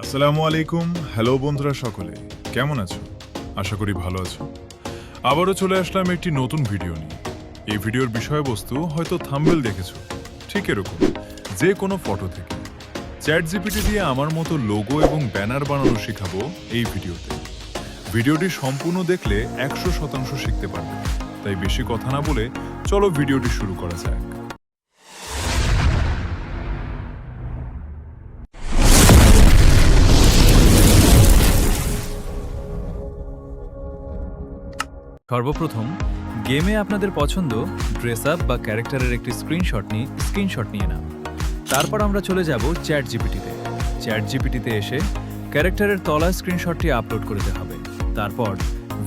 আসসালামু আলাইকুম। হ্যালো বন্ধুরা, সকলে কেমন আছো? আশা করি ভালো আছো। আবারও চলে আসলাম একটি নতুন ভিডিও নিয়ে। এই ভিডিওর বিষয়বস্তু হয়তো থাম্বনেল দেখেছো, ঠিক এরকম যে কোনো ফটো থেকে চ্যাট জিপিটি দিয়ে আমার মতো লোগো এবং ব্যানার বানানো শেখাবো এই ভিডিওতে। ভিডিওটি সম্পূর্ণ দেখলে 100% শিখতে পারবে। তাই বেশি কথা না বলে চলো ভিডিওটি শুরু করা যাক। সর্বপ্রথম গেমে আপনাদের পছন্দ ড্রেস আপ বা ক্যারেক্টারের একটি স্ক্রিনশট নিয়ে নাও। তারপর আমরা চলে যাব চ্যাট জিপিটিতে এসে ক্যারেক্টারের তলায় স্ক্রিনশটটি আপলোড করতে হবে। তারপর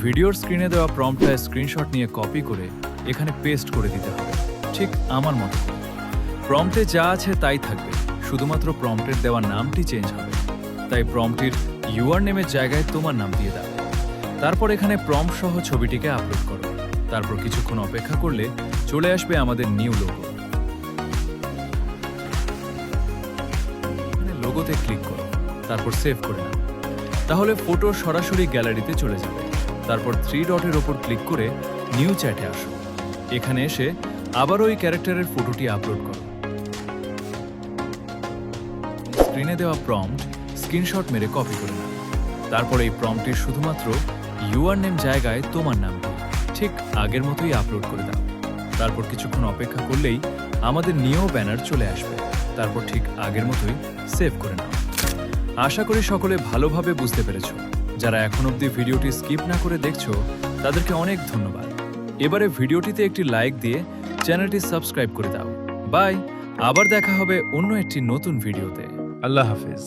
ভিডিওর স্ক্রিনে দেওয়া প্রম্পটটা স্ক্রিনশট নিয়ে কপি করে এখানে পেস্ট করে দিতে হবে, ঠিক আমার মতো করে। প্রম্পটে যা আছে তাই থাকবে, শুধুমাত্র প্রম্পটের দেওয়া নামটি চেঞ্জ হবে। তাই প্রম্পটির ইউআর নেমের জায়গায় তোমার নাম দিয়ে দাও। তারপর এখানে প্রম্পট সহ ছবিটিকে আপলোড করো। তারপর কিছুক্ষণ অপেক্ষা করলে চলে আসবে আমাদের নিউ লোগো। লোগোতে ক্লিক করো, তারপর সেভ করে নাও। তাহলে ফটো সরাসরি গ্যালারিতে চলে যাবে। তারপর 3 ডটের ওপর ক্লিক করে নিউ চ্যাটে আসো। এখানে এসে আবার ওই ক্যারেক্টারের ফটোটি আপলোড করো। স্ক্রিনে দেওয়া প্রম্পট স্ক্রিনশট মেরে কপি করে নাও। তারপর এই প্রম্পটটির শুধুমাত্র ইউআর নেম জায়গায় তোমার নাম দিয়ে ঠিক আগের মতোই আপলোড করে দাও। তারপর কিছুক্ষণ অপেক্ষা করলেই আমাদের নিউ ব্যানার চলে আসবে। তারপর ঠিক আগের মতোই সেভ করে নাও। আশা করি সকলে ভালোভাবে বুঝতে পেরেছো। যারা এখন অবধি ভিডিওটি স্কিপ না করে দেখছো তাদেরকে অনেক ধন্যবাদ। এবারে ভিডিওটিতে একটি লাইক দিয়ে চ্যানেলটি সাবস্ক্রাইব করে দাও। বাই, আবার দেখা হবে অন্য একটি নতুন ভিডিওতে। আল্লাহ হাফেজ।